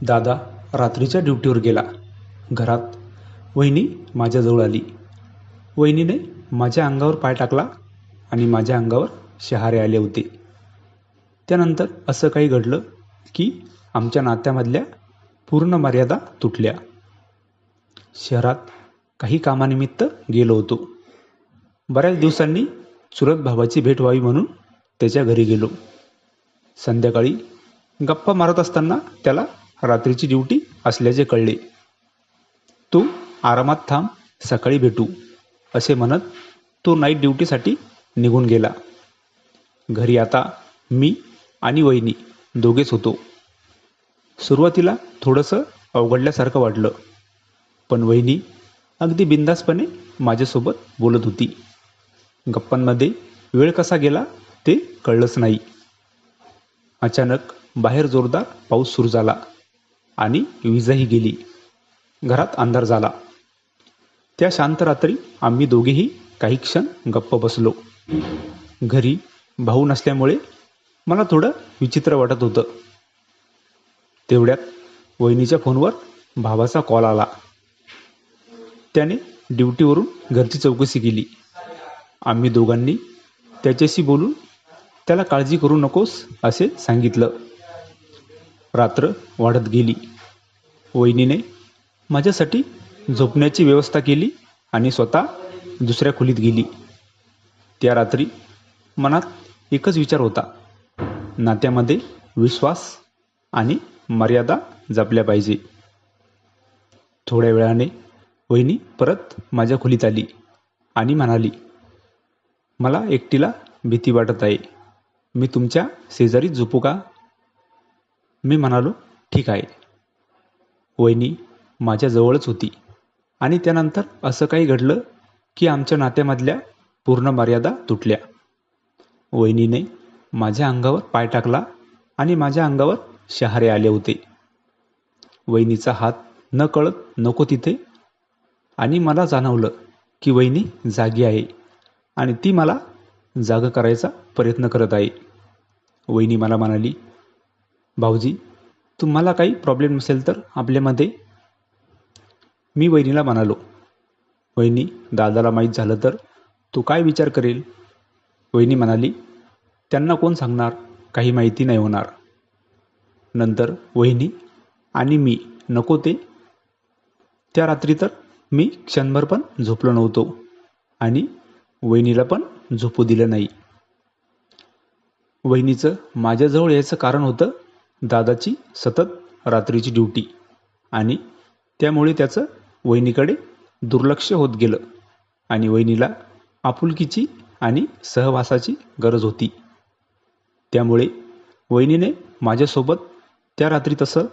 दादा रात्रीच्या ड्युटीवर गेला. घरात वहिनी माझ्याजवळ आली. वहिनीने माझ्या अंगावर पाय टाकला आणि माझ्या अंगावर शहारे आले होते. त्यानंतर असं काही घडलं की आमच्या नात्यामधल्या पूर्ण मर्यादा तुटल्या. शहरात काही कामानिमित्त गेलो होतो. बऱ्याच दिवसांनी चुलत भावाची भेट व्हावी म्हणून त्याच्या घरी गेलो. संध्याकाळी गप्पा मारत असताना त्याला रात्रीची ड्युटी असल्याचे कळले. तू आरामात थांब, सकाळी भेटू असे म्हणत तो नाईट ड्युटीसाठी निघून गेला. घरी आता मी आणि वहिनी दोघेच होतो. सुरुवातीला थोडंसं अवघडल्यासारखं वाटलं, पण वहिनी अगदी बिनधास्तपणे माझ्यासोबत बोलत होती. गप्पांमध्ये वेळ कसा गेला ते कळलंच नाही. अचानक बाहेर जोरदार पाऊस सुरू झाला आणि वीजही गेली. घरात अंधार झाला. त्या शांत रात्री आम्ही दोघेही काही क्षण गप्प बसलो. घरी भाऊ नसल्यामुळे मला थोडं विचित्र वाटत होतं. तेवढ्यात वहिनीच्या फोनवर भावाचा कॉल आला. त्याने ड्युटीवरून घरची चौकशी केली. आम्ही दोघांनी त्याच्याशी बोलून त्याला काळजी करू नकोस असे सांगितलं. रात्र वाढत गेली. वहिनीने माझ्यासाठी झोपण्याची व्यवस्था केली आणि स्वतः दुसऱ्या खोलीत गेली. त्या रात्री मनात एकच विचार होता, नात्यामध्ये विश्वास आणि मर्यादा जपल्या पाहिजे. थोड्या वेळाने वहिनी परत माझ्या खोलीत आली आणि म्हणाली, मला एकटीला भीती वाटत आहे. मी तुमच्या शेजारी झोपू का? मी म्हणालो, ठीक आहे. वहिनी माझ्या जवळच होती आणि त्यानंतर असं काही घडलं की आमच्या नात्यामधल्या पूर्ण मर्यादा तुटल्या. वहिनीने माझ्या अंगावर पाय टाकला आणि माझ्या अंगावर शहारे आले होते. वहिनीचा हात नकळत नको तिथे आणि मला जाणवलं की वहिनी जागी आहे आणि ती मला जागं करायचा प्रयत्न करत आहे. वहिनी मला म्हणाली, भाऊजी, तुम्हाला काही प्रॉब्लेम नसेल तर आपल्यामध्ये. मी वहिनीला म्हणालो, वहिनी, दादाला माहीत झालं तर तू काय विचार करेल? वहिनी म्हणाली, त्यांना कोण सांगणार, काही माहिती नाही होणार. नंतर वहिनी आणि मी नको ते. त्या रात्री तर मी क्षणभर पण झोपलो नव्हतो आणि वहिनीला पण झोपू दिलं नाही. वहिनीचं माझ्याजवळ यायचं कारण होतं दादाची सतत रात्रीची ड्युटी आणि त्यामुळे त्याचं वहिनीकडे दुर्लक्ष होत गेलं आणि वहिनीला आपुलकीची आणि सहवासाची गरज होती. त्यामुळे वहिनीने माझ्यासोबत त्या रात्री तसं